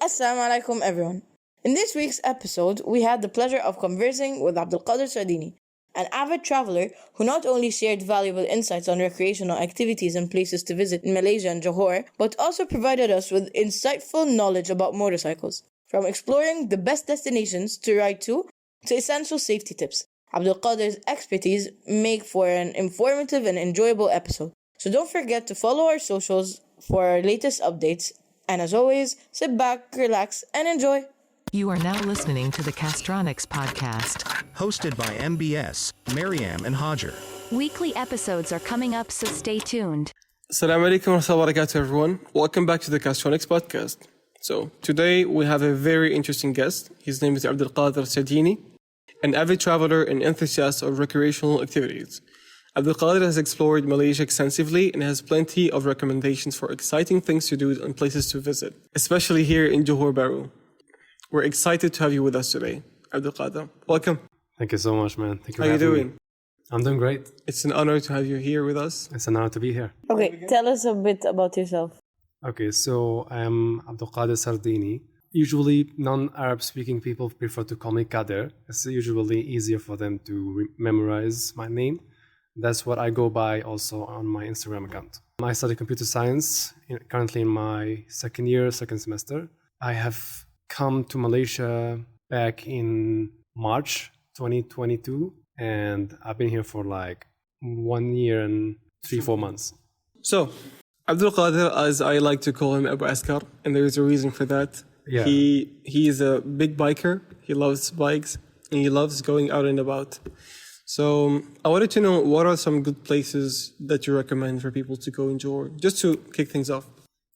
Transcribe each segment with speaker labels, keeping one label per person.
Speaker 1: Assalamu alaikum everyone. In this week's episode, we had the pleasure of conversing with Abdulkader Sardini, an avid traveler who not only shared valuable insights on recreational activities and places to visit in Malaysia and Johor, but also provided us with insightful knowledge about motorcycles, from exploring the best destinations to ride to essential safety tips. Abdulkader's expertise make for an informative and enjoyable episode. So don't forget to follow our socials for our latest updates. And as always, sit back, relax, and enjoy.
Speaker 2: You are now listening to the Castronics podcast.
Speaker 3: Hosted by MBS, Mariam and Hajar.
Speaker 4: Weekly episodes are coming up, so stay tuned.
Speaker 5: Assalamu alaikum wa rahmatullahi wa barakatuh, everyone. Welcome back to the Castronics podcast. So, today we have a very interesting guest. His name is Abdulkader Sardini, an avid traveler and enthusiast of recreational activities. Abdelkader has explored Malaysia extensively and has plenty of recommendations for exciting things to do and places to visit, especially here in Johor Bahru. We're excited to have you with us today, Abdelkader. Welcome.
Speaker 6: Thank you so much, man. Thank you.
Speaker 5: How are you doing?
Speaker 6: I'm doing great.
Speaker 5: It's an honor to have you here with us.
Speaker 6: It's an honor to be here.
Speaker 1: Okay, tell us a bit about yourself.
Speaker 6: Okay, so I'm Abdulkader Sardini. Usually, non-Arab speaking people prefer to call me Kader. It's usually easier for them to memorize my name. That's what I go by also on my Instagram account. I study computer science, currently in my second semester. I have come to Malaysia back in March 2022, and I've been here for like 1 year and 3-4 months.
Speaker 5: So, Abdulkader, as I like to call him, Abu Askar, and there is a reason for that.
Speaker 6: Yeah.
Speaker 5: He is a big biker. He loves bikes, and he loves going out and about. So I wanted to know, what are some good places that you recommend for people to go in Johor, just to kick things off?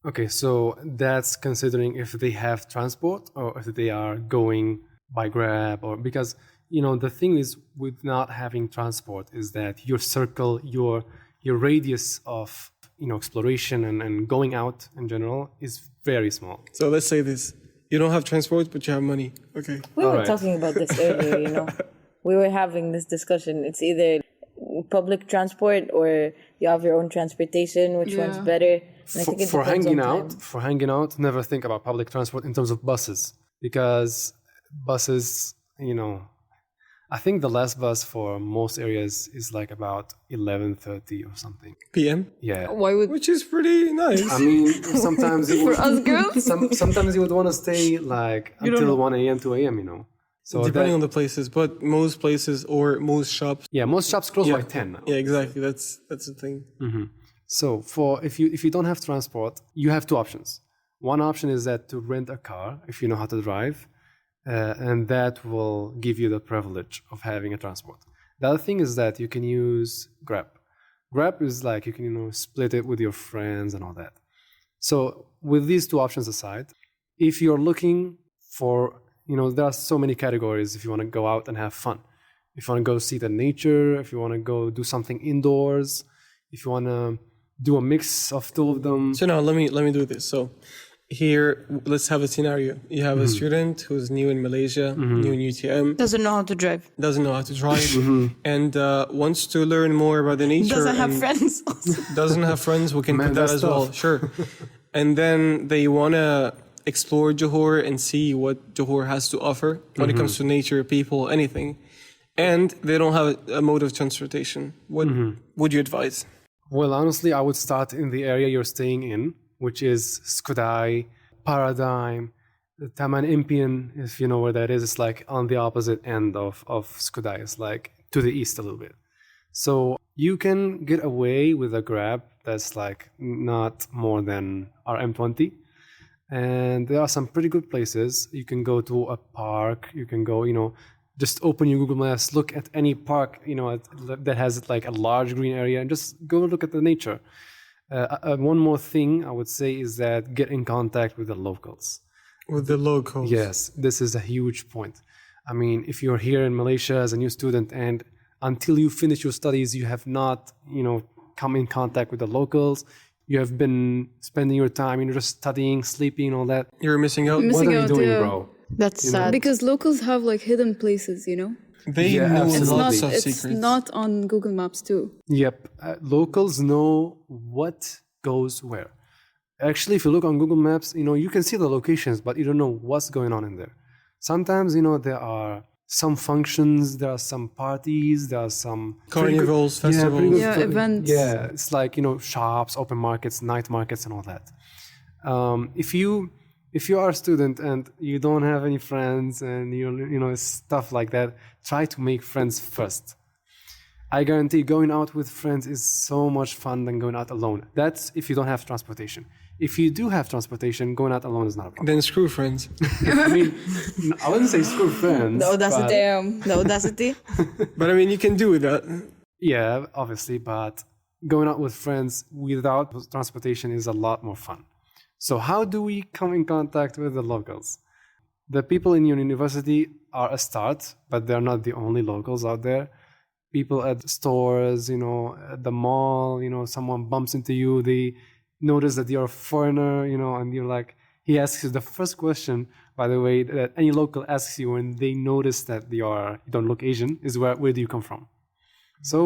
Speaker 6: Okay, so that's considering if they have transport or if they are going by Grab, or because, the thing is with not having transport is that your circle, your radius of, exploration and going out in general is very small.
Speaker 5: So let's say this. You don't have transport, but you have money. Okay.
Speaker 1: We were talking about this earlier, We were having this discussion. It's either public transport or you have your own transportation. Which one's better? And I think it
Speaker 6: for hanging out, never think about public transport in terms of buses, because buses, I think the last bus for most areas is like about 11:30 or something
Speaker 5: PM?
Speaker 6: Yeah.
Speaker 5: Which is pretty nice.
Speaker 6: I mean, sometimes
Speaker 1: for us girls,
Speaker 6: sometimes you would want to stay like until 1 a.m., 2 a.m. So
Speaker 5: depending on the places, but most places or most shops.
Speaker 6: Yeah, most shops close by 10 now.
Speaker 5: Yeah, exactly. That's the thing.
Speaker 6: Mm-hmm. So if you don't have transport, you have two options. One option is that to rent a car if you know how to drive, and that will give you the privilege of having a transport. The other thing is that you can use Grab. Grab is like you can split it with your friends and all that. So with these two options aside, if you're looking for there are so many categories if you want to go out and have fun. If you want to go see the nature, if you want to go do something indoors, if you want to do a mix of two of them.
Speaker 5: So now let me do this. So here, let's have a scenario. You have a student who's new in Malaysia, new in UTM.
Speaker 1: doesn't know how to drive.
Speaker 5: And wants to learn more about the nature.
Speaker 1: Doesn't have friends.
Speaker 5: Doesn't have friends. We can put that as well. Sure. And then they want to explore Johor and see what Johor has to offer when it comes to nature, people, anything. And they don't have a mode of transportation. What would you advise?
Speaker 6: Well, honestly, I would start in the area you're staying in, which is Skudai, Paradigm, Taman Impian, if you know where that is. It's like on the opposite end of Skudai. It's like to the east a little bit. So you can get away with a Grab that's like not more than our M20. And there are some pretty good places. You can go to a park. You can go, just open your Google Maps, look at any park, that has like a large green area, and just go look at the nature. One more thing I would say is that get in contact with the locals.
Speaker 5: With the locals?
Speaker 6: Yes, this is a huge point. I mean, if you're here in Malaysia as a new student and until you finish your studies, you have not, come in contact with the locals, you have been spending your time, just studying, sleeping, all that.
Speaker 5: You're missing out.
Speaker 6: What are you doing, bro?
Speaker 1: That's sad.
Speaker 7: Because locals have like hidden places,
Speaker 5: They know lots of
Speaker 7: it's
Speaker 5: secrets.
Speaker 7: It's not on Google Maps too.
Speaker 6: Yep. Locals know what goes where. Actually, if you look on Google Maps, you can see the locations, but you don't know what's going on in there. Sometimes, there are some functions, there are some parties, there are some
Speaker 5: Carnivals, festivals.
Speaker 7: Yeah, events.
Speaker 6: Yeah, it's like, shops, open markets, night markets, and all that. If you are a student and you don't have any friends and stuff like that, try to make friends first. I guarantee going out with friends is so much fun than going out alone. That's if you don't have transportation. If you do have transportation, going out alone is not a problem.
Speaker 5: Then screw friends.
Speaker 6: I mean, I wouldn't say screw friends.
Speaker 1: The audacity.
Speaker 6: but-
Speaker 1: Damn. The audacity.
Speaker 5: But I mean, you can do that.
Speaker 6: Yeah, obviously, but going out with friends without transportation is a lot more fun. So how do we come in contact with the locals? The people in your university are a start, but they're not the only locals out there. People at stores, at the mall, someone bumps into you, they notice that you're a foreigner, and you're like, he asks you the first question, by the way, that any local asks you when they notice that you don't look Asian, is where do you come from? So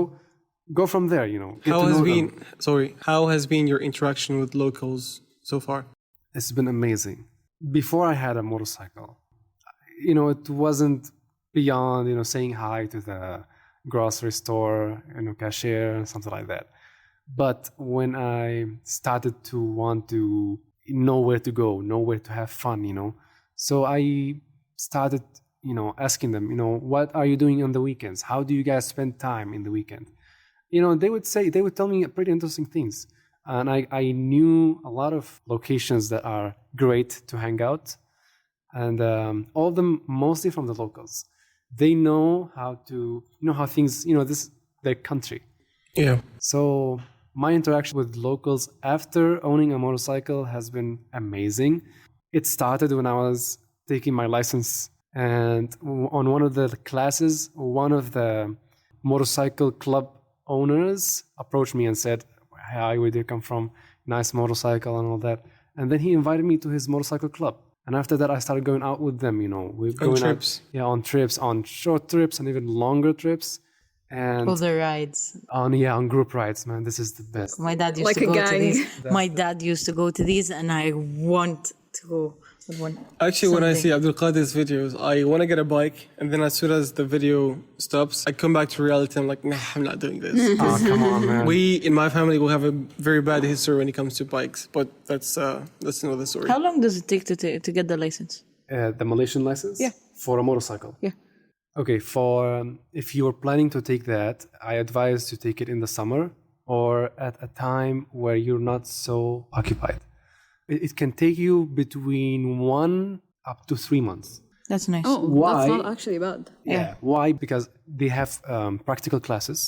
Speaker 6: go from there, get
Speaker 5: How
Speaker 6: to
Speaker 5: has
Speaker 6: know
Speaker 5: been
Speaker 6: them.
Speaker 5: how has been your interaction with locals so far?
Speaker 6: It's been amazing. Before I had a motorcycle, it wasn't beyond, saying hi to the grocery store, cashier, something like that. But when I started to want to know where to go, know where to have fun, so I started, asking them, what are you doing on the weekends? How do you guys spend time in the weekend? They would tell me pretty interesting things. And I knew a lot of locations that are great to hang out. And all of them mostly from the locals. They know how things, this is their country.
Speaker 5: Yeah.
Speaker 6: So my interaction with locals after owning a motorcycle has been amazing. It started when I was taking my license, and on one of the classes, one of the motorcycle club owners approached me and said, "Hi, where do you come from? Nice motorcycle," and all that. And then he invited me to his motorcycle club. And after that, I started going out with them, We're going
Speaker 5: trips.
Speaker 6: on trips, on short trips and even longer trips. And
Speaker 1: All the rides.
Speaker 6: on group rides, man. This is the best.
Speaker 1: My dad used
Speaker 7: Like
Speaker 1: to
Speaker 7: a
Speaker 1: go to
Speaker 7: gang.
Speaker 1: these. My dad used to go to these, and I want to go with one.
Speaker 5: Actually, when I
Speaker 1: someday.
Speaker 5: see Abdulkader's videos, I want to get a bike, and then as soon as the video stops, I come back to reality. I'm like, nah, I'm not doing this.
Speaker 6: Oh, come on, man.
Speaker 5: We, in my family, will have a very bad history when it comes to bikes, but that's another story.
Speaker 1: How long does it take to get the license?
Speaker 6: The Malaysian license?
Speaker 1: Yeah.
Speaker 6: For a motorcycle?
Speaker 1: Yeah.
Speaker 6: Okay, if you are planning to take that, I advise to take it in the summer or at a time where you're not so occupied. It can take you between 1 up to 3 months.
Speaker 1: That's nice.
Speaker 7: Oh,
Speaker 6: Why?
Speaker 7: that's not actually bad.
Speaker 6: Yeah. Why? Because they have practical classes,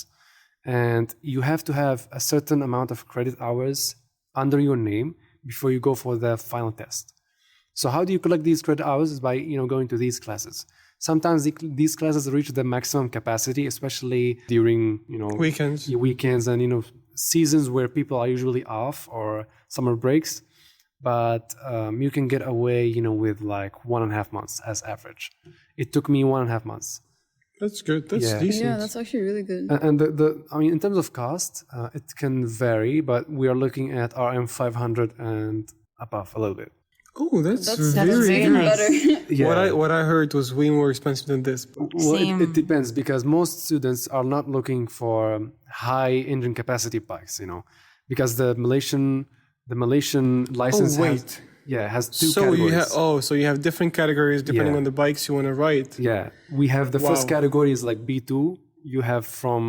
Speaker 6: and you have to have a certain amount of credit hours under your name before you go for the final test. So how do you collect these credit hours? Is by going to these classes. Sometimes these classes reach the maximum capacity, especially during weekends and seasons where people are usually off or summer breaks. But you can get away, with like 1.5 months as average. It took me 1.5 months.
Speaker 5: That's good. That's
Speaker 6: Yeah.
Speaker 5: decent.
Speaker 7: Yeah, that's actually really good.
Speaker 6: And in terms of cost, it can vary, but we are looking at RM 500 and above a little bit.
Speaker 5: Oh, that's
Speaker 1: very
Speaker 5: very
Speaker 1: nice.
Speaker 7: Better.
Speaker 6: Yeah.
Speaker 5: What I heard was way more expensive than this.
Speaker 6: Well,
Speaker 1: Same.
Speaker 6: it depends, because most students are not looking for high engine capacity bikes, because the Malaysian license has two categories.
Speaker 5: So you have different categories depending
Speaker 6: Yeah.
Speaker 5: on the bikes you want to ride.
Speaker 6: Yeah, we have the first
Speaker 5: Wow.
Speaker 6: category is like B2. You have from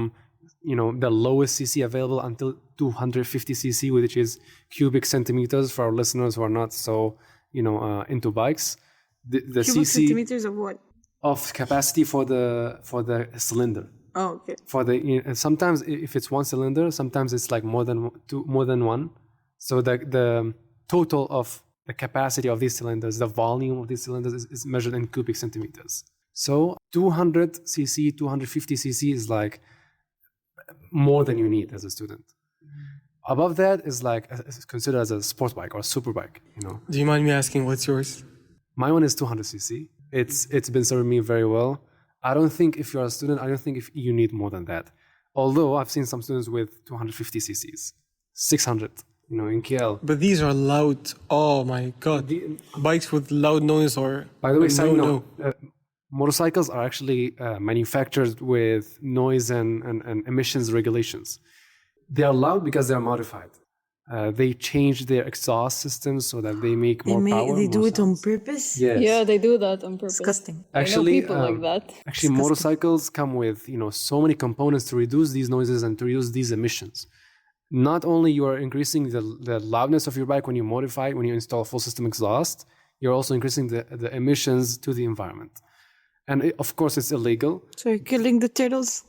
Speaker 6: the lowest CC available until 250 CC, which is cubic centimeters for our listeners who are not so into bikes. The
Speaker 1: Cubic
Speaker 6: CC
Speaker 1: centimeters of what?
Speaker 6: of capacity for the cylinder.
Speaker 1: Oh, okay.
Speaker 6: For the sometimes if it's one cylinder, sometimes it's like more than one. So the total of the capacity of these cylinders, the volume of these cylinders is measured in cubic centimeters. So 200 cc, 250 cc is like more than you need as a student. Above that is is considered as a sport bike or a super bike.
Speaker 5: Do you mind me asking what's yours?
Speaker 6: My one is 200 cc. It's been serving me very well. I don't think if you're a student, if you need more than that. Although I've seen some students with 250 cc's, 600. in KL.
Speaker 5: But these are loud. Oh my god. Bikes with loud noise or...
Speaker 6: By the way, side
Speaker 5: no.
Speaker 6: note, motorcycles are actually manufactured with noise and emissions regulations. They are loud because they are modified. They change their exhaust systems so that they make more power.
Speaker 1: They do
Speaker 6: more
Speaker 1: it on
Speaker 6: sounds.
Speaker 1: purpose?
Speaker 6: Yes.
Speaker 7: Yeah, they do that on purpose.
Speaker 1: Disgusting.
Speaker 6: Actually,
Speaker 7: I know people like that.
Speaker 6: Actually, motorcycles come with so many components to reduce these noises and to reduce these emissions. Not only you are increasing the loudness of your bike when you modify, when you install full system exhaust, you're also increasing the emissions to the environment. And of course, it's illegal.
Speaker 1: So you're killing the turtles?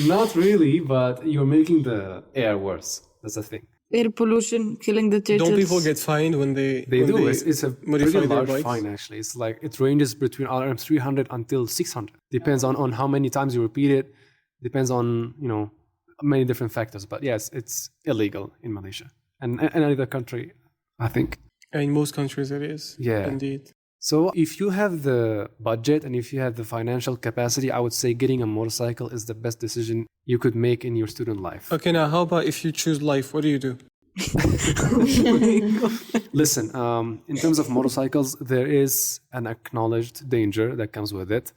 Speaker 6: Not really, but you're making the air worse. That's the thing.
Speaker 1: Air pollution, killing the turtles.
Speaker 5: Don't people get fined when they
Speaker 6: do. It's a
Speaker 5: modify
Speaker 6: pretty
Speaker 5: their
Speaker 6: large
Speaker 5: bikes?
Speaker 6: fine, actually. It's like it ranges between around 300 until 600. Depends on how many times you repeat it. Depends on many different factors. But yes, it's illegal in Malaysia and any other country, I think.
Speaker 5: In most countries it is.
Speaker 6: Yeah.
Speaker 5: Indeed.
Speaker 6: So if you have the budget and if you have the financial capacity, I would say getting a motorcycle is the best decision you could make in your student life.
Speaker 5: Okay, now how about if you choose life? What do you do?
Speaker 6: Listen, in terms of motorcycles, there is an acknowledged danger that comes with it,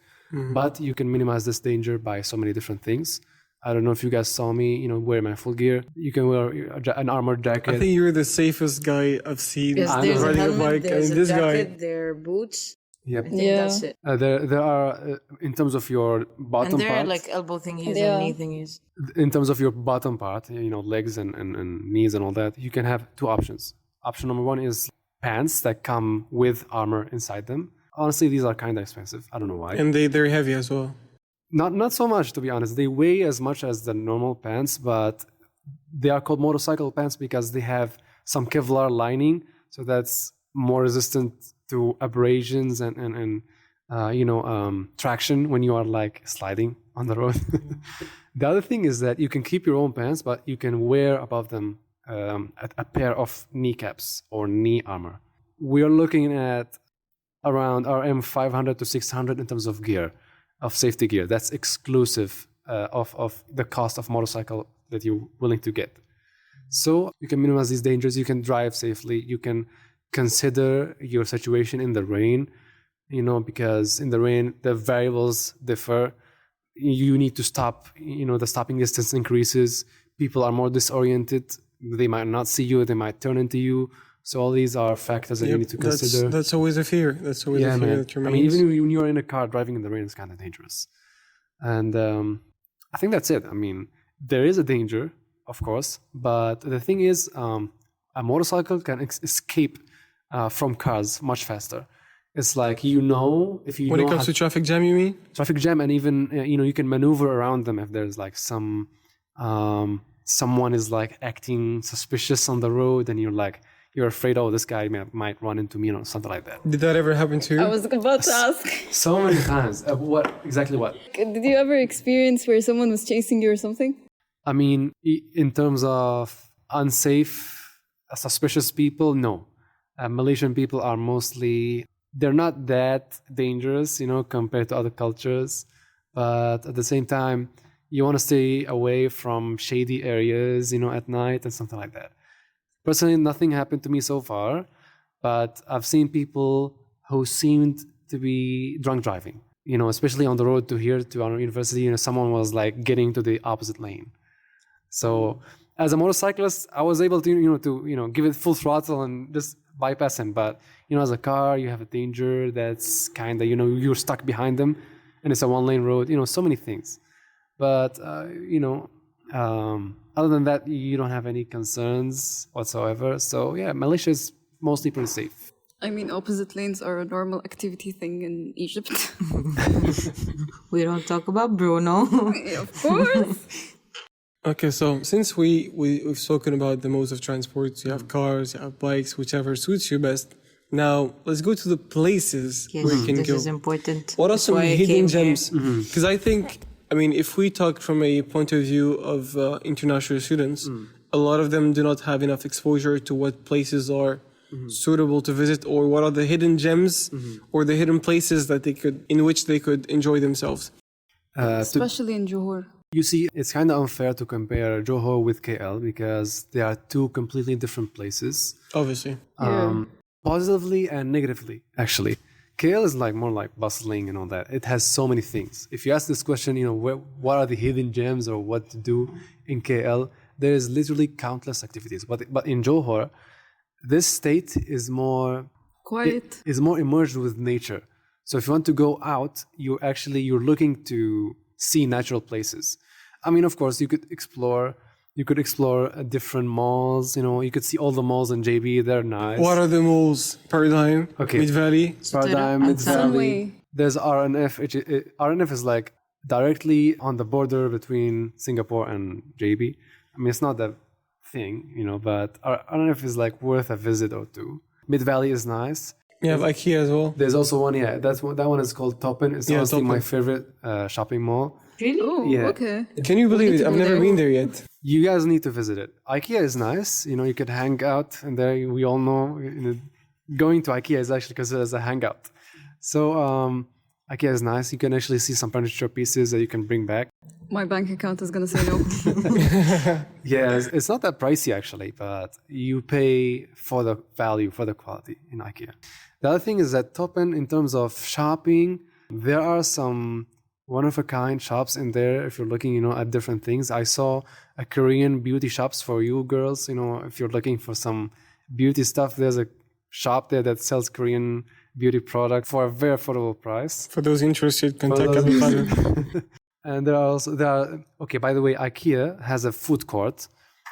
Speaker 6: but you can minimize this danger by so many different things. I don't know if you guys saw me, wear my full gear. You can wear an armored jacket.
Speaker 5: I think you're the safest guy I've seen
Speaker 1: Yes, there's a
Speaker 5: riding a
Speaker 1: helmet,
Speaker 5: bike.
Speaker 1: there's
Speaker 5: This
Speaker 1: a
Speaker 5: guy.
Speaker 1: jacket, there are boots.
Speaker 6: Yep.
Speaker 1: I think
Speaker 7: Yeah.
Speaker 1: that's it.
Speaker 6: There are, in terms of your bottom
Speaker 1: And there are
Speaker 6: part,
Speaker 1: like elbow thingies
Speaker 7: Yeah.
Speaker 1: and knee thingies.
Speaker 6: in terms of your bottom part, legs and knees and all that, you can have two options. Option number one is pants that come with armor inside them. Honestly, these are kind of expensive. I don't know why.
Speaker 5: And they're heavy as well.
Speaker 6: Not so much, to be honest. They weigh as much as the normal pants, but they are called motorcycle pants because they have some Kevlar lining, so that's more resistant to abrasions and traction when you are like sliding on the road. The other thing is that you can keep your own pants, but you can wear above them a pair of kneecaps or knee armor. We are looking at around RM 500 to 600 in terms of gear. Of safety gear. That's exclusive of the cost of motorcycle that you're willing to get. So you can minimize these dangers. You can drive safely. You can consider your situation in the rain, because in the rain, the variables differ. You need to stop, the stopping distance increases. People are more disoriented. They might not see you. They might turn into you. So all these are factors that you need to consider.
Speaker 5: That's always a fear. That's always a fear that remains.
Speaker 6: I mean, even when you're in a car driving in the rain, it's kind of dangerous. And I think that's it. I mean, there is a danger, of course, but the thing is, a motorcycle can escape from cars much faster. It's like, if you
Speaker 5: when it comes to traffic jam, you mean?
Speaker 6: Traffic jam, and even, you can maneuver around them if there's like someone is like acting suspicious on the road and you're afraid, this guy might run into me or something like that.
Speaker 5: Did that ever happen to you?
Speaker 7: I was about to ask.
Speaker 6: So many times. Exactly what?
Speaker 7: Did you ever experience where someone was chasing you or something?
Speaker 6: I mean, in terms of unsafe, suspicious people, no. Malaysian people are they're not that dangerous, compared to other cultures. But at the same time, you want to stay away from shady areas, at night and something like that. Personally, nothing happened to me so far, but I've seen people who seemed to be drunk driving, especially on the road to our university, someone was like getting to the opposite lane. So as a motorcyclist, I was able to give it full throttle and just bypass him. But, as a car, you have a danger that's kind of, you're stuck behind them and it's a one-lane road, so many things. But, other than that, you don't have any concerns whatsoever. So, yeah, Malaysia is mostly pretty safe.
Speaker 7: I mean, opposite lanes are a normal activity thing in Egypt.
Speaker 1: We don't talk about Bruno.
Speaker 7: Of course.
Speaker 5: Okay, so since we've spoken about the modes of transport, you have cars, you have bikes, whichever suits you best. Now, let's go to the places where you can
Speaker 1: this
Speaker 5: go.
Speaker 1: is important.
Speaker 5: What are
Speaker 1: That's
Speaker 5: some
Speaker 1: why I
Speaker 5: hidden
Speaker 1: came
Speaker 5: gems?
Speaker 1: here.
Speaker 5: Because I think, if we talk from a point of view of international students, a lot of them do not have enough exposure to what places are suitable to visit, or what are the hidden gems or the hidden places that in which they could enjoy themselves.
Speaker 7: Especially in Johor.
Speaker 6: You see, it's kind of unfair to compare Johor with KL because they are two completely different places,
Speaker 5: Obviously.
Speaker 6: positively and negatively, actually. KL is like more like bustling and all that. It has so many things. If you ask this question, what are the hidden gems or what to do in KL, there is literally countless activities. But in Johor, this state is more
Speaker 7: Quiet.
Speaker 6: is more immersed with nature. So if you want to go out, you're looking to see natural places. I mean, of course, you could explore different malls. You could see all the malls in JB. They're nice.
Speaker 5: What are the malls? Paradigm,
Speaker 6: Okay.
Speaker 5: Mid Valley.
Speaker 6: Paradigm,
Speaker 4: and
Speaker 6: Mid Valley.
Speaker 7: Sunway.
Speaker 6: There's RNF. RNF is like directly on the border between Singapore and JB. I mean, it's not that thing, but RNF is like worth a visit or two. Mid Valley is nice.
Speaker 5: You have IKEA as well.
Speaker 6: There's also one, that one is called Toppen. It's
Speaker 5: Yeah,
Speaker 6: honestly my
Speaker 5: Toppen.
Speaker 6: favorite shopping mall.
Speaker 1: Really?
Speaker 7: Oh,
Speaker 6: Yeah.
Speaker 7: okay.
Speaker 5: Can you believe it?
Speaker 7: to
Speaker 5: I've
Speaker 7: go
Speaker 5: never
Speaker 7: there.
Speaker 5: been there yet.
Speaker 6: You guys need to visit it. IKEA is nice. You could hang out, and there we all know going to IKEA is actually considered as a hangout. So IKEA is nice. You can actually see some furniture pieces that you can bring back.
Speaker 7: My bank account is gonna say no.
Speaker 6: Yeah, it's not that pricey actually, but you pay for the value, for the quality in IKEA. The other thing is that Toppen, in terms of shopping, there are some one-of-a-kind shops in there if you're looking, at different things. I saw a Korean beauty shops for you girls. If you're looking for some beauty stuff, there's a shop there that sells Korean beauty product for a very affordable price.
Speaker 5: For those interested, contact
Speaker 6: those
Speaker 5: Abdelkader.
Speaker 6: And there are okay, by the way, IKEA has a food court,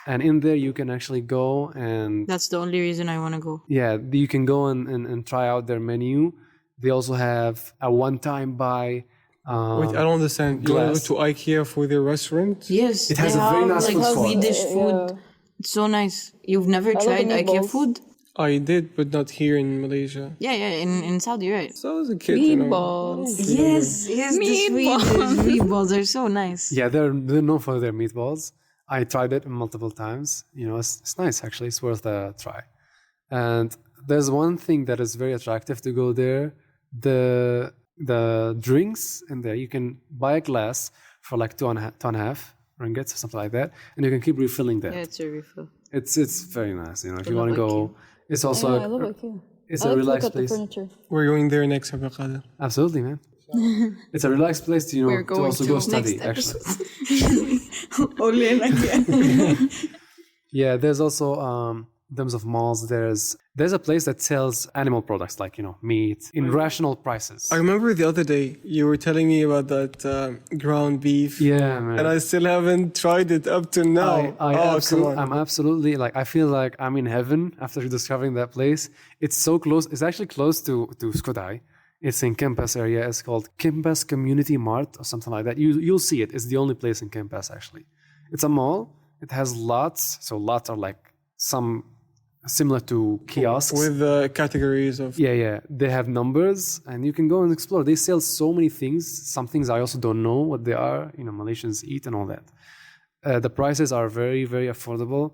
Speaker 6: and in there you can actually go and
Speaker 1: That's the only reason I want to go.
Speaker 6: yeah, you can go and try out their menu. They also have a one-time buy.
Speaker 5: Wait, I don't understand. You want
Speaker 6: glass.
Speaker 5: to go to IKEA for their restaurant?
Speaker 1: Yes,
Speaker 6: It has
Speaker 1: they
Speaker 6: a very
Speaker 1: have,
Speaker 6: nice
Speaker 1: like
Speaker 6: food court.
Speaker 1: Swedish food. It's so nice. You've never
Speaker 8: love
Speaker 1: tried
Speaker 8: the
Speaker 1: IKEA
Speaker 8: meatballs.
Speaker 1: food?
Speaker 5: I did, but not here in Malaysia.
Speaker 1: Yeah, in Saudi, right?
Speaker 5: So I was a kid,
Speaker 7: Meatballs.
Speaker 1: Yes, the Swedish meatballs are so nice.
Speaker 6: Yeah, they're known for their meatballs. I tried it multiple times. It's nice actually. It's worth a try. And there's one thing that is very attractive to go there. The drinks in there, you can buy a glass for like two and a half ringgits or something like that, and you can keep refilling that.
Speaker 1: Yeah, it's a refill.
Speaker 6: It's very nice. If you
Speaker 1: love
Speaker 6: want to go, it's also
Speaker 8: Yeah, I love IKEA.
Speaker 6: it's
Speaker 8: I
Speaker 6: a
Speaker 8: like to look
Speaker 6: relaxed
Speaker 8: at the
Speaker 6: place.
Speaker 8: furniture.
Speaker 5: We're going there next, Abdelkader.
Speaker 6: Absolutely, man. It's a relaxed place to
Speaker 7: We're
Speaker 6: to
Speaker 7: going
Speaker 6: also
Speaker 7: to
Speaker 6: go
Speaker 7: next
Speaker 6: study. Actually,
Speaker 1: Only in IKEA.
Speaker 6: yeah. There's also in terms of malls, there's a place that sells animal products like meat in rational prices.
Speaker 5: I remember the other day you were telling me about that ground beef.
Speaker 6: Yeah, man.
Speaker 5: And I still haven't tried it up to now.
Speaker 6: I'm absolutely I feel like I'm in heaven after discovering that place. It's so close. It's actually close to Skudai. It's in Campus area. It's called Campus Community Mart or something like that. You'll see it. It's the only place in Campus actually. It's a mall. It has lots. So lots are like some similar to kiosks.
Speaker 5: With categories of...
Speaker 6: Yeah. They have numbers and you can go and explore. They sell so many things. Some things I also don't know what they are. Malaysians eat and all that. The prices are very, very affordable.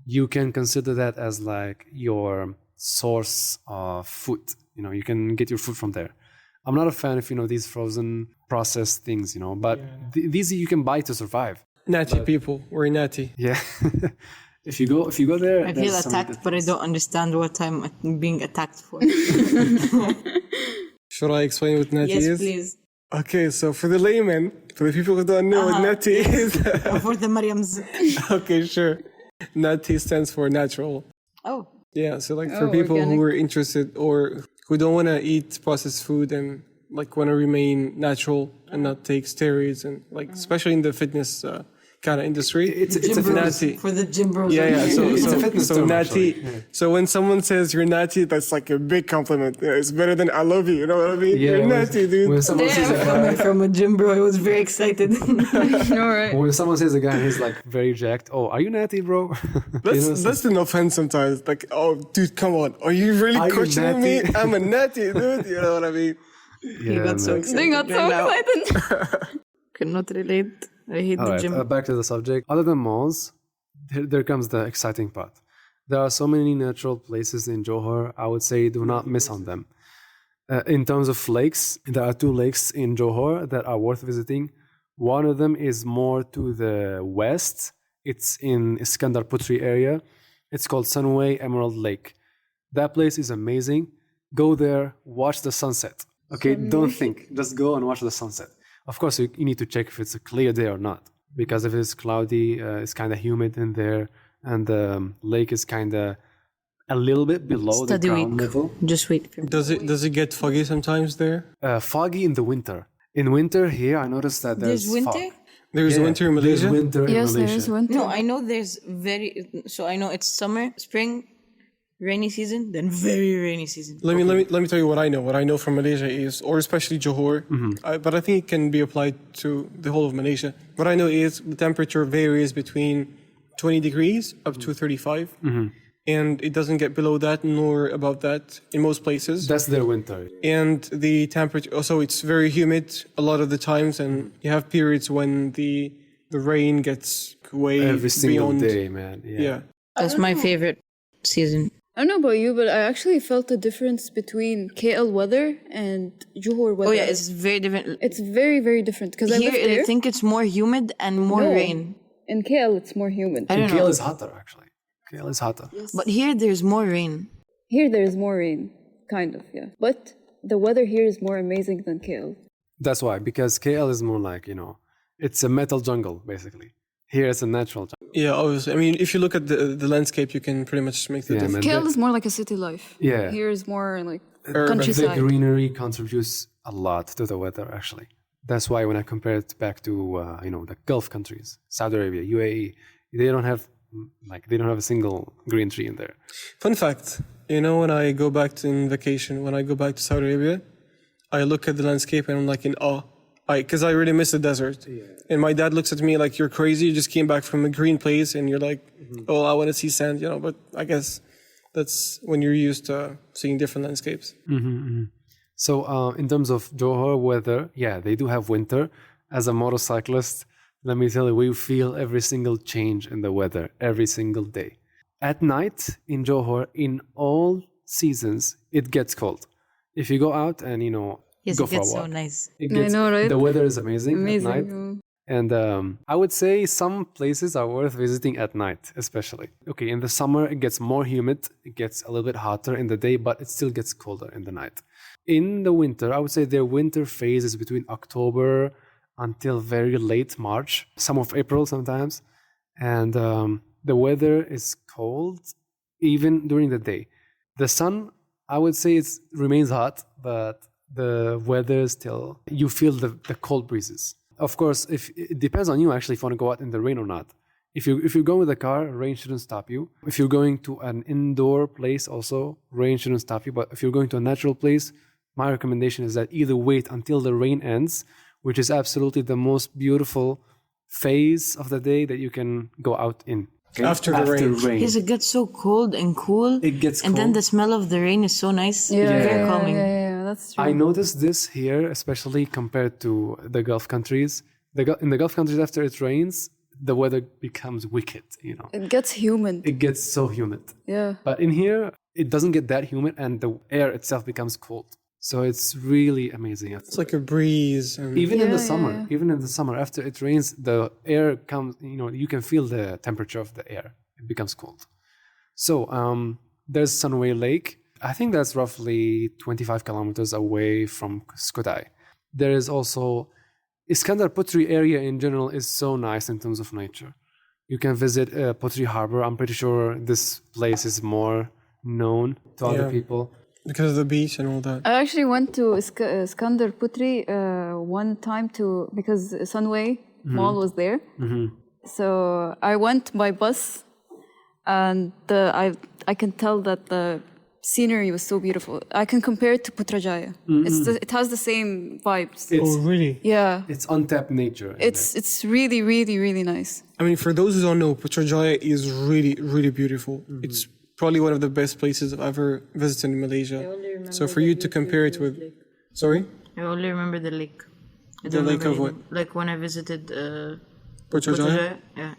Speaker 6: You can consider that as like your source of food. You can get your food from there. I'm not a fan of, these frozen processed things, but these you can buy to survive.
Speaker 5: Natty people. We're natty.
Speaker 6: Yeah. If you go there,
Speaker 1: I
Speaker 6: there's
Speaker 1: feel
Speaker 6: some
Speaker 1: attacked, but I don't understand what I'm being attacked for.
Speaker 5: Should I explain what natty
Speaker 1: Yes,
Speaker 5: is?
Speaker 1: please.
Speaker 5: Okay, so for the layman, for the people who don't know what natty is...
Speaker 1: For the Mariams.
Speaker 5: Okay, sure. Natty stands for natural.
Speaker 1: Oh.
Speaker 5: Yeah, so like for people who are interested or who don't want to eat processed food and like want to remain natural and not take steroids and like especially in the fitness kind of industry,
Speaker 6: It's
Speaker 1: Gym
Speaker 6: a
Speaker 1: bros.
Speaker 5: natty.
Speaker 1: For the gym bros.
Speaker 5: Yeah.
Speaker 6: It's a fitness
Speaker 5: so
Speaker 6: term,
Speaker 5: natty.
Speaker 6: actually. Yeah.
Speaker 5: So when someone says you're natty, that's like a big compliment. Yeah, it's better than I love you. You know what I mean? You're natty, dude.
Speaker 6: When someone says a
Speaker 1: Coming
Speaker 6: guy,
Speaker 1: from a gym bro, I was very excited.
Speaker 7: All right.
Speaker 6: when someone says a guy, he's like very jacked. Oh, are you natty, bro?
Speaker 5: That's an offense sometimes. Like, oh, dude, come on. Are you really
Speaker 6: Are you
Speaker 5: questioning me?
Speaker 6: natty?
Speaker 5: I'm a natty, dude. You know what I mean?
Speaker 1: He got so excited.
Speaker 7: They got so
Speaker 1: right now.
Speaker 7: excited.
Speaker 1: Cannot relate. I hate
Speaker 6: All
Speaker 1: the
Speaker 6: right,
Speaker 1: gym.
Speaker 6: back to the subject. Other than malls, there comes the exciting part. There are so many natural places in Johor. I would say do not miss on them. In terms of lakes, there are 2 lakes in Johor that are worth visiting. One of them is more to the west. It's in Iskandar Putri area. It's called Sunway Emerald Lake. That place is amazing. Go there, watch the sunset. Okay, don't think. Just go and watch the sunset. Of course, you need to check if it's a clear day or not. Because if it's cloudy, it's kind of humid in there. And the lake is kind of a little bit below the ground level.
Speaker 1: Just wait.
Speaker 5: Does it get foggy sometimes there?
Speaker 6: Foggy in the winter. In winter here, I noticed that there's
Speaker 1: winter?
Speaker 6: fog.
Speaker 5: There's winter in Malaysia?
Speaker 6: There's winter in
Speaker 7: Yes,
Speaker 6: Malaysia.
Speaker 7: there is winter.
Speaker 1: No, I know so I know it's summer, spring, rainy season, then very rainy season.
Speaker 5: Let me tell you what I know. What I know from Malaysia is, or especially Johor, but I think it can be applied to the whole of Malaysia. What I know is the temperature varies between 20 degrees up to 35. And it doesn't get below that nor above that in most places.
Speaker 6: That's their winter.
Speaker 5: And the temperature, also it's very humid a lot of the times, and you have periods when the rain gets way
Speaker 6: Every single
Speaker 5: beyond.
Speaker 6: day, man.
Speaker 5: Yeah.
Speaker 1: That's my favorite season.
Speaker 7: I don't know about you, but I actually felt a difference between KL weather and Johor weather.
Speaker 1: Oh yeah, it's very different.
Speaker 7: It's very, very different. Because I
Speaker 1: Here,
Speaker 7: lived there.
Speaker 1: I think it's more humid and more
Speaker 7: No.
Speaker 1: rain.
Speaker 7: In KL, it's more humid.
Speaker 1: I don't
Speaker 6: KL
Speaker 1: know.
Speaker 6: is hotter, actually. KL is hotter.
Speaker 1: But here, there's more rain.
Speaker 7: Here, there's more rain. Kind of, yeah. But the weather here is more amazing than KL.
Speaker 6: That's why, because KL is more like, it's a metal jungle, basically. Here, it's a natural jungle.
Speaker 5: Yeah, obviously. I mean, if you look at the landscape, you can pretty much make the
Speaker 6: Yeah,
Speaker 5: difference.
Speaker 6: man.
Speaker 7: KL is more like a city life.
Speaker 6: Yeah.
Speaker 7: Here is more like
Speaker 6: The
Speaker 7: countryside.
Speaker 6: greenery contributes a lot to the weather, actually. That's why when I compare it back to, the Gulf countries, Saudi Arabia, UAE, they don't have a single green tree in there.
Speaker 5: Fun fact, when I go back in vacation, when I go back to Saudi Arabia, I look at the landscape and I'm like in awe. Because I really miss the desert. Yeah. And my dad looks at me like, you're crazy, you just came back from a green place and you're like, oh, I want to see sand, but I guess that's when you're used to seeing different landscapes.
Speaker 6: So in terms of Johor weather, yeah, they do have winter. As a motorcyclist, let me tell you, we feel every single change in the weather every single day. At night in Johor, in all seasons, it gets cold. If you go out and,
Speaker 1: Yes,
Speaker 6: go
Speaker 1: it
Speaker 6: for a
Speaker 1: gets so
Speaker 6: walk,
Speaker 1: nice.
Speaker 7: I know, right?
Speaker 6: The weather is amazing at night.
Speaker 7: Amazing.
Speaker 6: And I would say some places are worth visiting at night, especially. Okay, in the summer, it gets more humid. It gets a little bit hotter in the day, but it still gets colder in the night. In the winter, I would say their winter phase is between October until very late March, some of April sometimes. And the weather is cold even during the day. The sun, I would say it remains hot, but the weather still, you feel the cold breezes. Of course, it depends on you actually if you want to go out in the rain or not. If you're going with a car, rain shouldn't stop you. If you're going to an indoor place also, rain shouldn't stop you. But if you're going to a natural place, my recommendation is that either wait until the rain ends, which is absolutely the most beautiful phase of the day that you can go out in. Okay?
Speaker 5: After the rain.
Speaker 1: Because it gets so cold and cool.
Speaker 6: It gets
Speaker 1: and
Speaker 6: cold.
Speaker 1: then the smell of the rain is so nice. Very calming.
Speaker 7: Yeah, that's true.
Speaker 6: I noticed this here, especially compared to the Gulf countries. In the Gulf countries, after it rains, the weather becomes wicked,
Speaker 7: It gets humid.
Speaker 6: It gets so humid.
Speaker 7: Yeah.
Speaker 6: But in here, it doesn't get that humid and the air itself becomes cold. So it's really amazing.
Speaker 5: It's like a breeze. And
Speaker 6: Even in the summer, after it rains, the air comes, you can feel the temperature of the air. It becomes cold. So there's Sunway Lake. I think that's roughly 25 kilometers away from Skudai. There is also Iskandar Putri area in general is so nice in terms of nature. You can visit Putri Harbor. I'm pretty sure this place is more known to other people.
Speaker 5: Because of the beach and all that.
Speaker 7: I actually went to Iskandar Putri one time because Sunway Mall was there. So I went by bus, and I can tell that the scenery was so beautiful. I can compare it to Putrajaya. It has the same vibes.
Speaker 5: Oh, really?
Speaker 7: Yeah.
Speaker 6: It's untapped nature.
Speaker 7: It's really, really, really nice.
Speaker 5: I mean, for those who don't know, Putrajaya is really, really beautiful. It's probably one of the best places I've ever visited in Malaysia. So for you to compare it with... Sorry?
Speaker 1: I only remember the lake.
Speaker 5: The lake of what?
Speaker 1: Like when I visited
Speaker 5: Putrajaya?
Speaker 1: Yeah,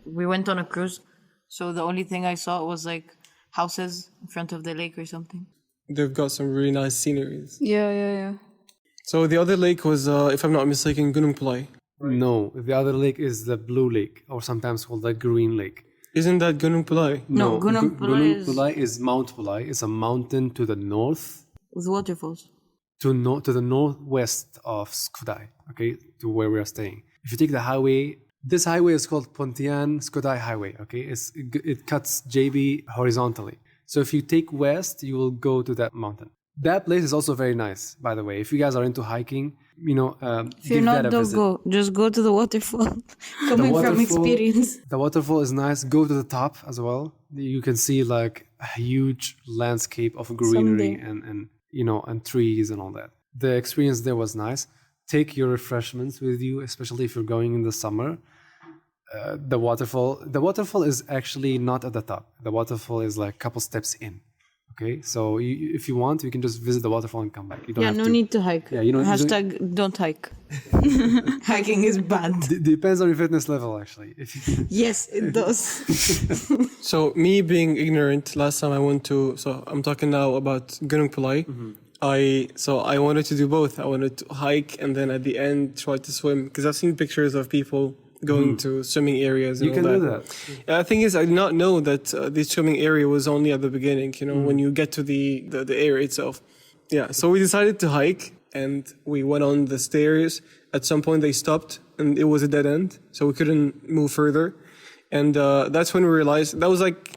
Speaker 1: we went on a cruise. So the only thing I saw was like houses in front of the lake or something.
Speaker 5: They've got some really nice sceneries.
Speaker 7: Yeah.
Speaker 5: So the other lake was, if I'm not mistaken, Gunung Pulai.
Speaker 6: No, the other lake is the Blue Lake, or sometimes called the Green Lake.
Speaker 5: Isn't that Gunung Pulai?
Speaker 1: No, Gunung Pulai is
Speaker 6: Pulai is Mount Pulai. It's a mountain to the north,
Speaker 1: with waterfalls.
Speaker 6: to the northwest of Skudai, okay, to where we are staying. If you take the highway, this highway is called Pontian Skudai Highway, okay? It cuts JB horizontally. So if you take west, you will go to that mountain. That place is also very nice, by the way. If you guys are into hiking,
Speaker 1: If you're not, don't go. Just go to the waterfall. Coming from experience.
Speaker 6: The waterfall is nice. Go to the top as well. You can see like a huge landscape of greenery and trees and all that. The experience there was nice. Take your refreshments with you, especially if you're going in the summer. The waterfall is actually not at the top. The waterfall is like a couple steps in. Okay, so if you want, you can just visit the waterfall and come back. You don't have
Speaker 1: no
Speaker 6: to.
Speaker 1: need to hike.
Speaker 6: Yeah, you don't.
Speaker 1: Don't hike. Hiking is bad.
Speaker 6: Depends on your fitness level, actually.
Speaker 1: Yes, it does.
Speaker 5: So me being ignorant, last time I went to, so I'm talking now about Gunung Pulai. I wanted to do both. I wanted to hike and then at the end try to swim because I've seen pictures of people going to swimming areas. And
Speaker 6: You can do that.
Speaker 5: Yeah, the thing is, I did not know that the swimming area was only at the beginning. When you get to the area itself. Yeah, so we decided to hike and we went on the stairs. At some point they stopped and it was a dead end, so we couldn't move further. And that's when we realized that was like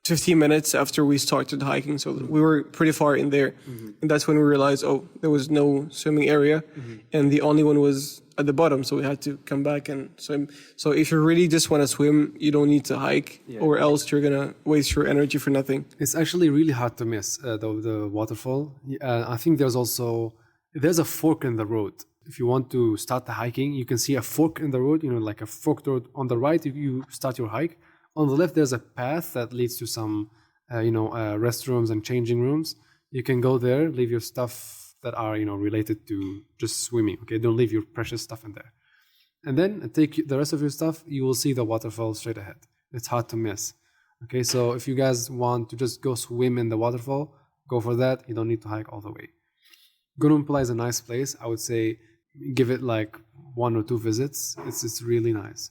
Speaker 5: 15 minutes after we started hiking, so we were pretty far in there. And that's when we realized, there was no swimming area, and the only one was at the bottom, so we had to come back and swim. So if you really just want to swim, you don't need to hike, or else you're gonna waste your energy for nothing.
Speaker 6: It's actually really hard to miss the waterfall. I think there's a fork in the road. If you want to start the hiking, you can see a fork in the road, like a forked road. On the right, you start your hike. On the left, there's a path that leads to some, restrooms and changing rooms. You can go there, leave your stuff that are, related to just swimming. Okay, don't leave your precious stuff in there. And then take the rest of your stuff. You will see the waterfall straight ahead. It's hard to miss. Okay, so if you guys want to just go swim in the waterfall, go for that. You don't need to hike all the way. Gunung Pulai is a nice place. I would say give it like 1 or 2 visits. It's really nice.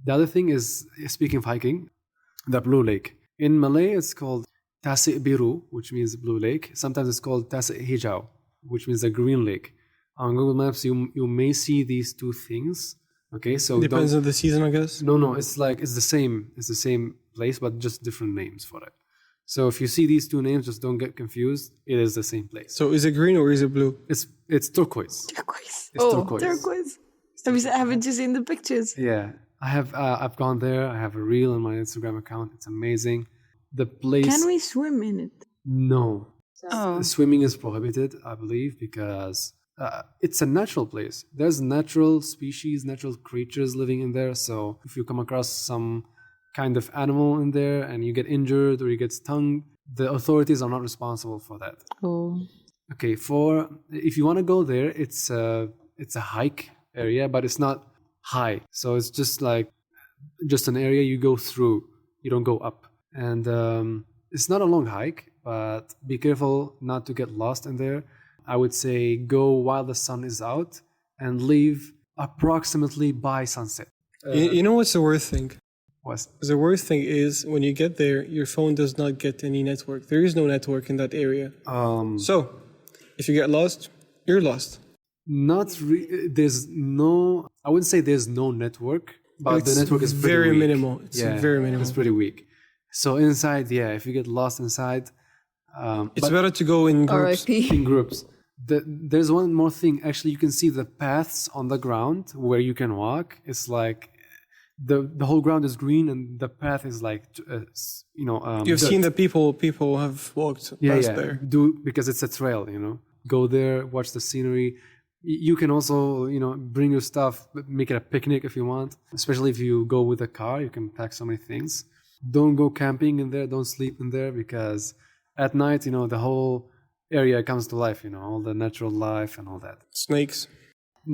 Speaker 6: The other thing is, speaking of hiking, the Blue Lake. In Malay, it's called Tasik Biru, which means Blue Lake. Sometimes it's called Tasik Hijau, which means the Green Lake. On Google Maps, you may see these two things. Okay, so
Speaker 5: depends on the season, I guess.
Speaker 6: No, it's the same place, but just different names for it. So if you see these two names, just don't get confused. It is the same place.
Speaker 5: So is it green or is it blue?
Speaker 6: It's turquoise.
Speaker 1: Turquoise.
Speaker 6: It's turquoise.
Speaker 1: Turquoise. Haven't you seen the pictures?
Speaker 6: Yeah, I have. I've gone there. I have a reel on my Instagram account. It's amazing. The place.
Speaker 1: Can we swim in it?
Speaker 6: No.
Speaker 1: Oh.
Speaker 6: Swimming is prohibited, I believe, because it's a natural place. There's natural species, natural creatures living in there. So if you come across some kind of animal in there and you get injured or you get stung, the authorities are not responsible for that.
Speaker 1: Oh.
Speaker 6: Okay, if you want to go there, it's a hike area, but it's not high. So it's just an area you go through. You don't go up. And it's not a long hike, but be careful not to get lost in there. I would say go while the sun is out and leave approximately by sunset.
Speaker 5: You know what's the worst thing?
Speaker 6: What?
Speaker 5: The worst thing is when you get there, your phone does not get any network. There is no network in that area. So if you get lost, you're lost. I wouldn't say there's no network, but the network is very
Speaker 6: weak.
Speaker 5: minimal. It's very minimal.
Speaker 6: It's pretty weak. So inside, if you get lost inside,
Speaker 5: it's better to go in groups.
Speaker 7: RIP.
Speaker 6: In groups. There's one more thing. Actually, you can see the paths on the ground where you can walk. It's like the whole ground is green and the path is like,
Speaker 5: You've seen that people have walked past there.
Speaker 6: Because it's a trail, Go there, watch the scenery. You can also, bring your stuff, make it a picnic if you want. Especially if you go with a car, you can pack so many things. Don't go camping in there. Don't sleep in there because at night, the whole area comes to life, all the natural life and all that.
Speaker 5: Snakes.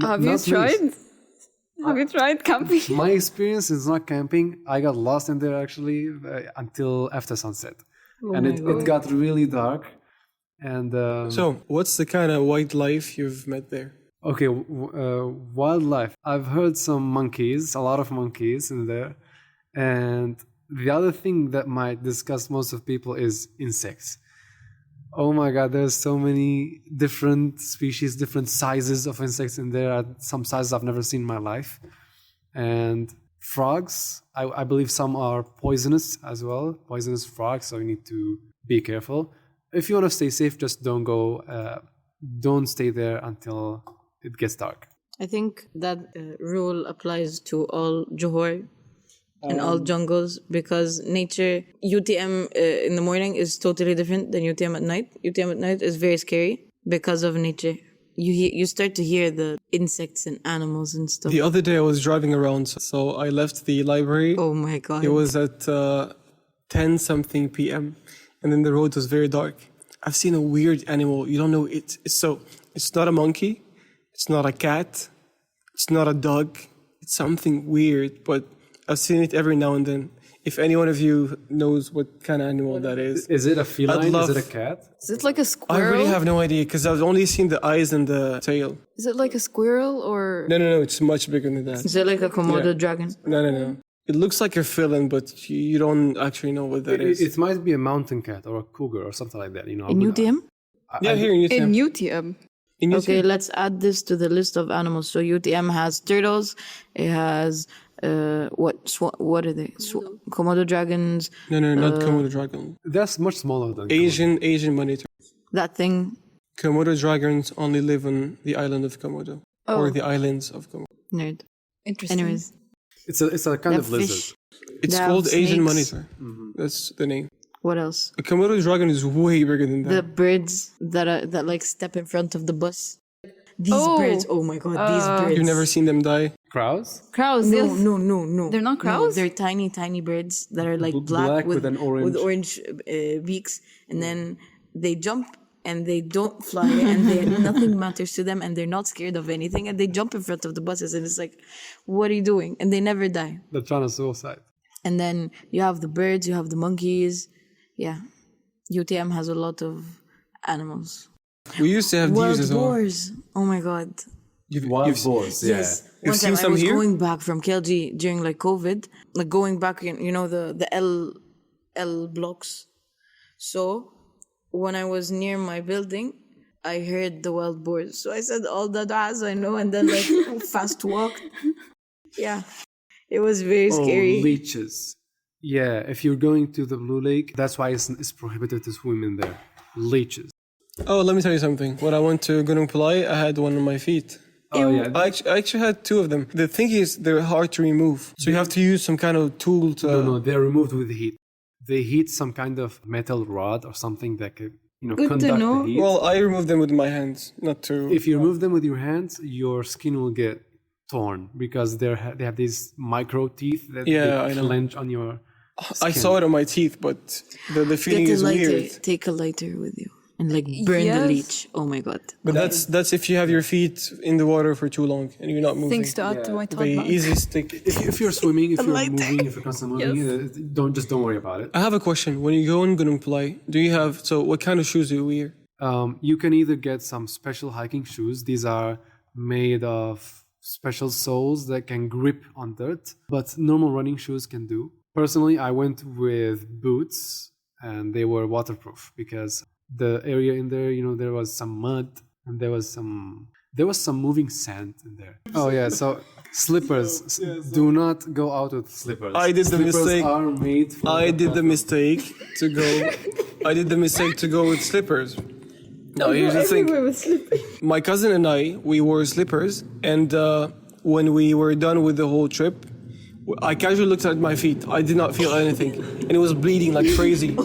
Speaker 7: Have you tried? Have you tried camping?
Speaker 6: My experience is not camping. I got lost in there actually until after sunset. And it got really dark. And
Speaker 5: so what's the kind of wildlife you've met there?
Speaker 6: Okay, wildlife. I've heard some monkeys, a lot of monkeys in there. And the other thing that might disgust most of people is insects. Oh my God, there's so many different species, different sizes of insects in there. Some sizes I've never seen in my life. And frogs, I believe some are poisonous as well, poisonous frogs, so you need to be careful. If you want to stay safe, just don't stay there until it gets dark.
Speaker 1: I think that rule applies to all Johor and all jungles, because nature, UTM in the morning is totally different than UTM at night. UTM at night is very scary because of nature. You start to hear the insects and animals and stuff.
Speaker 5: The other day I was driving around, so I left the library.
Speaker 1: Oh my God.
Speaker 5: It was at 10 something p.m. and then the road was very dark. I've seen a weird animal. You don't know it. It's not a monkey. It's not a cat. It's not a dog. It's something weird, but I've seen it every now and then. If any one of you knows what kind of animal that is.
Speaker 6: Is it a feline? Is it a cat?
Speaker 7: Is it like a
Speaker 5: I
Speaker 7: squirrel?
Speaker 5: really have no idea because I've only seen the eyes and the tail.
Speaker 7: Is it like a squirrel or?
Speaker 5: No, it's much bigger than that.
Speaker 1: Is it like a Komodo
Speaker 5: Yeah.
Speaker 1: dragon?
Speaker 5: No. It looks like a feline, but you don't actually know what that is.
Speaker 6: It might be a mountain cat or a cougar or something like that. You know.
Speaker 1: In UTM?
Speaker 5: Yeah, here in UTM.
Speaker 7: In UTM.
Speaker 5: In UTM.
Speaker 1: Okay, let's add this to the list of animals. So UTM has turtles. It has what are they? Komodo dragons.
Speaker 5: No, not Komodo dragon.
Speaker 6: That's much smaller than
Speaker 5: Asian monitor.
Speaker 1: That thing.
Speaker 5: Komodo dragons only live on the island of Komodo or the islands of Komodo.
Speaker 1: Nerd.
Speaker 7: Interesting.
Speaker 1: Anyways,
Speaker 6: It's a kind
Speaker 1: they
Speaker 6: of
Speaker 1: have
Speaker 6: lizard.
Speaker 1: fish.
Speaker 5: It's
Speaker 1: They have
Speaker 5: called Asian
Speaker 1: snakes.
Speaker 5: monitor. That's the name.
Speaker 1: What else?
Speaker 5: A Komodo dragon is way bigger than that.
Speaker 1: The birds that like step in front of the bus. These birds. Oh my God, these birds.
Speaker 5: You've never seen them die?
Speaker 6: Crows?
Speaker 7: Crows.
Speaker 1: No,
Speaker 7: yes.
Speaker 1: no.
Speaker 7: They're not
Speaker 1: No,
Speaker 7: crows?
Speaker 1: they're tiny birds that are like
Speaker 6: Black with an orange-
Speaker 1: with orange beaks, and then they jump and they don't fly, and nothing matters to them, and they're not scared of anything, and they jump in front of the buses, and it's like, what are you doing? And they never die.
Speaker 6: They're trying to suicide.
Speaker 1: And then you have the birds, you have the monkeys. Yeah, UTM has a lot of animals.
Speaker 5: We used to have
Speaker 1: Wild
Speaker 5: deers as well.
Speaker 1: boars. Oh my God.
Speaker 6: Wild boars, yeah.
Speaker 1: Yes.
Speaker 5: You've
Speaker 1: One
Speaker 5: seen
Speaker 1: time I
Speaker 5: some
Speaker 1: was
Speaker 5: here?
Speaker 1: going back from KLG during like COVID, like going back, you know, the L blocks. So when I was near my building, I heard the wild boars. So I said all the du'as I know, and then like fast walk. Yeah. It was very scary.
Speaker 6: Leeches. Yeah, if you're going to the Blue Lake, that's why it's prohibited to swim in there. Leeches.
Speaker 5: Oh, let me tell you something. When I went to Gunung Pulai, I had one on my feet.
Speaker 6: Oh, yeah.
Speaker 5: I actually had two of them. The thing is, they're hard to remove. So you have to use some kind of tool to...
Speaker 6: No, they're removed with heat. They heat some kind of metal rod or something that could,
Speaker 7: Good to
Speaker 6: conduct
Speaker 7: know.
Speaker 6: the heat.
Speaker 5: Well, I removed them with my hands, not to...
Speaker 6: If you remove them with your hands, your skin will get torn because they have these micro teeth that
Speaker 5: Yeah, I
Speaker 6: they
Speaker 5: know.
Speaker 6: clench on your
Speaker 5: I
Speaker 6: skin.
Speaker 5: saw it on my teeth, but the feeling
Speaker 1: Get a
Speaker 5: is
Speaker 1: lighter.
Speaker 5: weird.
Speaker 1: Take a lighter with you and like burn the
Speaker 7: Yes.
Speaker 1: leech. Oh my God.
Speaker 5: But that's if you have your feet in the water for too long and you're not moving.
Speaker 7: Things to add to my top
Speaker 5: They
Speaker 7: bag.
Speaker 5: easy stick.
Speaker 6: If you're swimming, if you're
Speaker 1: lighter.
Speaker 6: moving, if you're constantly moving, don't worry about it.
Speaker 5: I have a question. When you go in Gunung Pulai, what kind of shoes do you wear?
Speaker 6: You can either get some special hiking shoes. These are made of special soles that can grip on dirt, but normal running shoes can do. Personally, I went with boots and they were waterproof because the area in there, there was some mud and there was some moving sand in there. Oh yeah, so slippers. Do not go out with slippers.
Speaker 5: I did the
Speaker 6: Slippers
Speaker 5: mistake.
Speaker 6: are made for
Speaker 5: I did the mistake to go with slippers. Now here's the thing. My cousin and I, we wore slippers, and when we were done with the whole trip, I casually looked at my feet. I did not feel anything, and it was bleeding like crazy.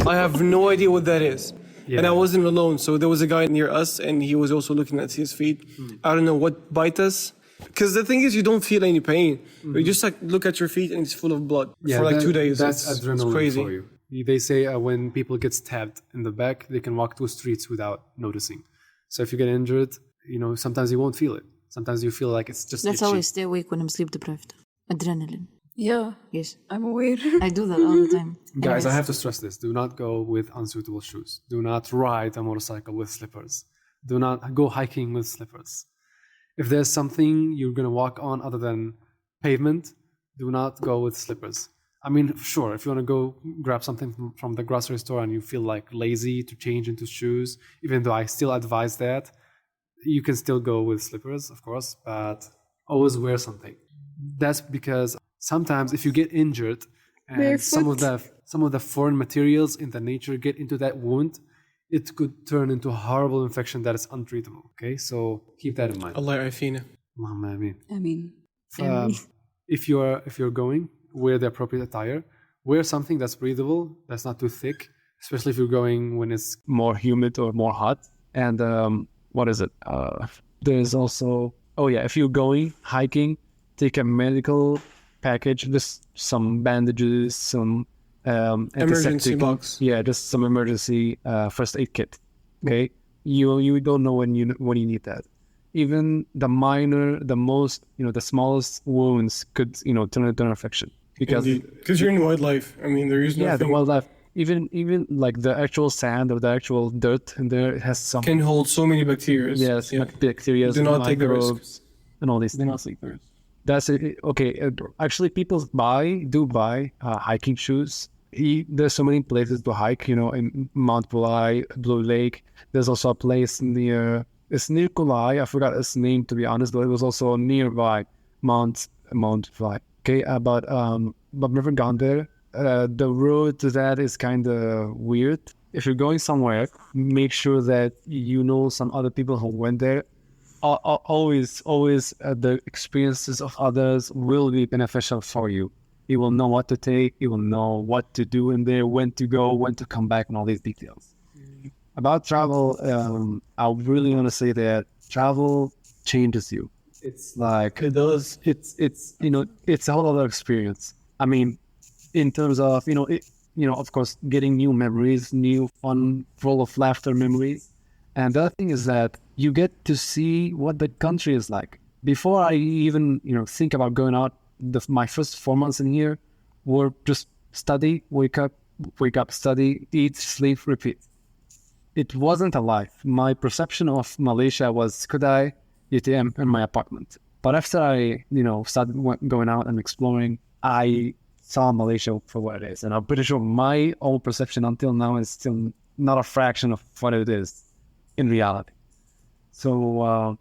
Speaker 5: I have no idea what that is. And I wasn't alone, so there was a guy near us, and he was also looking at his feet. I don't know what bite us. Because the thing is, you don't feel any pain. You just like look at your feet, and it's full of blood for like 2 days.
Speaker 6: That's
Speaker 5: It's
Speaker 6: adrenaline
Speaker 5: crazy.
Speaker 6: for you. They say when people get stabbed in the back, they can walk through streets without noticing. So if you get injured, sometimes you won't feel it. Sometimes you feel like it's just
Speaker 1: That's
Speaker 6: itchy.
Speaker 1: how I stay awake when I'm sleep deprived. Adrenaline.
Speaker 7: Yeah,
Speaker 1: Yes.
Speaker 7: I'm aware.
Speaker 1: I do that all the time.
Speaker 6: Guys, I have to stress this. Do not go with unsuitable shoes. Do not ride a motorcycle with slippers. Do not go hiking with slippers. If there's something you're going to walk on other than pavement, do not go with slippers. I mean, sure, if you want to go grab something from the grocery store and you feel like lazy to change into shoes, even though I still advise that, you can still go with slippers, of course, but always wear something. That's because sometimes if you get injured and some of the foreign materials in the nature get into that wound, it could turn into a horrible infection that is untreatable. Okay, so keep that in mind.
Speaker 5: Allah yafina.
Speaker 6: Allahumma ameen.
Speaker 7: I mean,
Speaker 6: If you're going, wear the appropriate attire. Wear something that's breathable, that's not too thick, especially if you're going when it's more humid or more hot. And what is it? There's also, if you're going hiking, take a medical package, just some bandages, some
Speaker 5: Emergency
Speaker 6: antiseptic.
Speaker 5: box.
Speaker 6: Yeah, just some emergency first aid kit. Okay, you don't know when you need that. Even the smallest wounds could turn into an infection because
Speaker 5: you're in wildlife. I mean, there is nothing.
Speaker 6: the wildlife. Even like the actual sand or the actual dirt in there has some
Speaker 5: can hold so many bacteria.
Speaker 6: yes, bacteria,
Speaker 5: Do not take the
Speaker 6: microbes,
Speaker 5: risks.
Speaker 6: and all these things. That's it. Okay. Actually, people do buy hiking shoes. There's so many places to hike. In Mount Bulai, Blue Lake. There's also a place near Kulai. I forgot its name, to be honest, but it was also nearby Mount Bulai. Okay, but I've never gone there. The road to that is kind of weird. If you're going somewhere, make sure that you know some other people who went there. Always, the experiences of others will be beneficial for you. You will know what to take. You will know what to do in there, when to go, when to come back, and all these details. About travel, I really want to say that travel changes you. It's like it does. It's a whole other experience. I mean, in terms of of course, getting new memories, new fun, full of laughter memories. And the other thing is that you get to see what the country is like. Before I even think about going out, my first 4 months in here were just study, wake up, study, eat, sleep, repeat. It wasn't a life. My perception of Malaysia was Skudai, UTM, and my apartment. But after I started going out and exploring, I saw Malaysia for what it is. And I'm pretty sure my own perception until now is still not a fraction of what it is in reality. So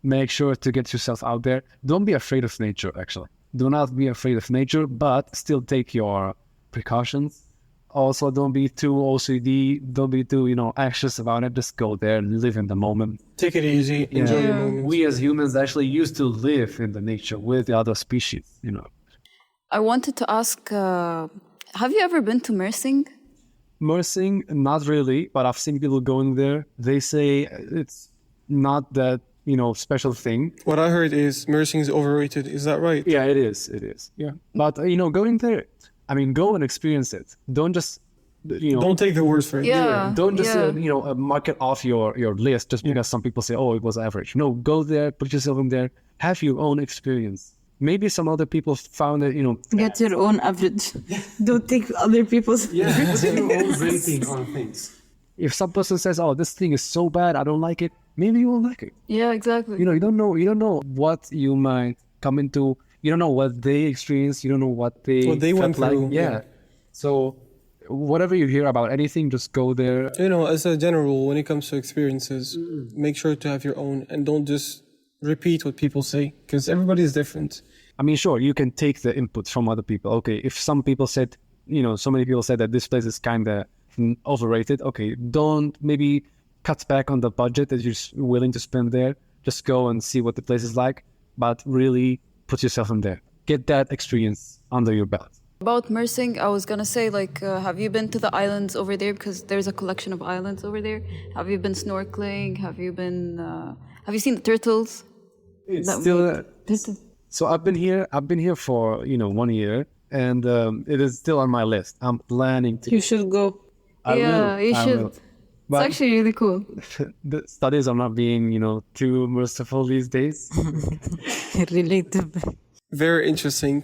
Speaker 6: make sure to get yourself out there. Don't be afraid of nature, actually. Do not be afraid of nature, but still take your precautions. Also, don't be too OCD. Don't be too, anxious about it. Just go there and live in the moment.
Speaker 5: Take it easy. Enjoy the moment.
Speaker 6: We as humans actually used to live in the nature with the other species,
Speaker 7: I wanted to ask, have you ever been to Mersing?
Speaker 6: Mersing, not really, but I've seen people going there. They say it's not that, special thing.
Speaker 5: What I heard is Mersing is overrated. Is that right?
Speaker 6: Yeah, it is. It is. Yeah. But, going there, go and experience it. Don't just,
Speaker 5: Don't take the words for it.
Speaker 7: Yeah.
Speaker 6: Don't just, mark it off your list just because some people say, oh, it was average. No, go there, put yourself in there, have your own experience. Maybe some other people found it,
Speaker 1: Get your own average. Don't take other people's.
Speaker 6: your own rating on things. If some person says, oh, this thing is so bad, I don't like it, maybe you won't like it.
Speaker 7: Yeah, exactly.
Speaker 6: You don't know what you might come into. You don't know what they experienced. You don't know what they
Speaker 5: went
Speaker 6: felt
Speaker 5: through.
Speaker 6: Like. Yeah. So whatever you hear about anything, just go there.
Speaker 5: As a general rule, when it comes to experiences, make sure to have your own and don't just repeat what people say because everybody is different.
Speaker 6: Sure, you can take the input from other people. Okay, if some people said, so many people said that this place is kind of overrated. Okay, don't maybe cut back on the budget that you're willing to spend there. Just go and see what the place is like, but really put yourself in there. Get that experience under your belt.
Speaker 7: About Mersing, I was gonna say, have you been to the islands over there? Because there's a collection of islands over there. Have you been snorkeling? Have you seen the turtles?
Speaker 6: It's still. So I've been here for 1 year, and it is still on my list. I'm planning to.
Speaker 1: You should go.
Speaker 7: You should. It's actually really cool.
Speaker 6: The studies are not being, too merciful these days.
Speaker 1: Relatable.
Speaker 5: Very interesting.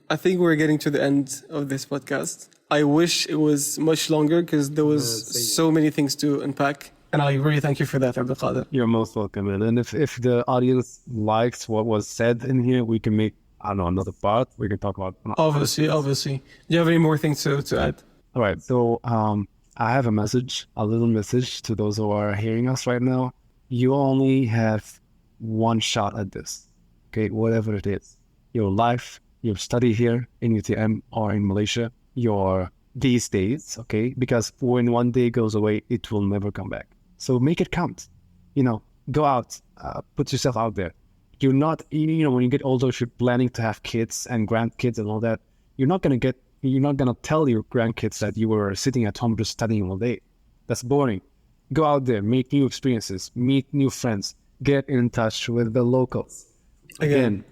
Speaker 5: I think we're getting to the end of this podcast. I wish it was much longer because there was so many things to unpack. And I really thank you for that, Abdelkader.
Speaker 6: You're most welcome, man. And if the audience likes what was said in here, we can make, I don't know, another part. We can talk about.
Speaker 5: Obviously. Do you have any more things to add?
Speaker 6: All right. So I have a little message to those who are hearing us right now. You only have one shot at this, okay? Whatever it is, your life, your study here in UTM or in Malaysia, your these days, okay? Because when one day goes away, it will never come back. So make it count. Go out, put yourself out there. You're not, when you get older, if you're planning to have kids and grandkids and all that, you're not gonna tell your grandkids that you were sitting at home just studying all day. That's boring. Go out there, make new experiences, meet new friends, get in touch with the locals again.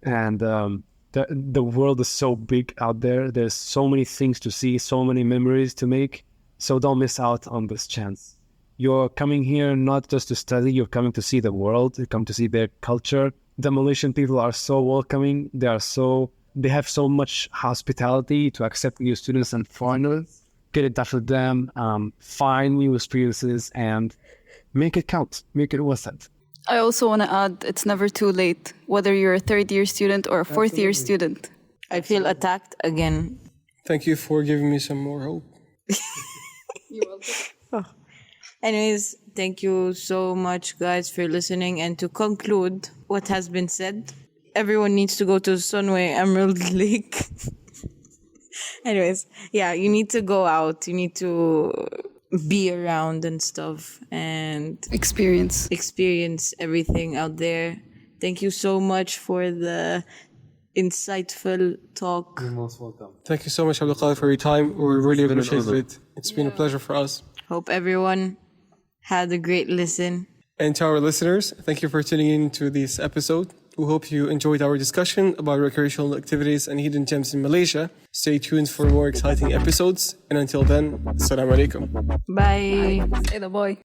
Speaker 6: And the world is so big out there. There's so many things to see, so many memories to make. So don't miss out on this chance. You're coming here not just to study, you're coming to see the world, you come to see their culture. The Malaysian people are so welcoming. They have so much hospitality to accept new students and foreigners. Get in touch with them, find new experiences, and make it count. Make it worth it.
Speaker 7: I also want to add, it's never too late, whether you're a third-year student or a fourth-year student.
Speaker 1: I feel attacked again.
Speaker 5: Thank you for giving me some more hope.
Speaker 7: You're welcome.
Speaker 1: Anyways, thank you so much, guys, for listening. And to conclude what has been said, everyone needs to go to Sunway Emerald Lake. Anyways, yeah, you need to go out. You need to be around and stuff and
Speaker 7: Experience
Speaker 1: everything out there. Thank you so much for the insightful talk.
Speaker 6: You're most welcome.
Speaker 5: Thank you so much, Abdelkader, for your time. We really appreciate it. It's been a pleasure for us.
Speaker 1: Hope everyone had a great listen.
Speaker 5: And to our listeners, thank you for tuning in to this episode. We hope you enjoyed our discussion about recreational activities and hidden gems in Malaysia. Stay tuned for more exciting episodes. And until then, Assalamu alaikum.
Speaker 1: Bye.
Speaker 7: Say the boy.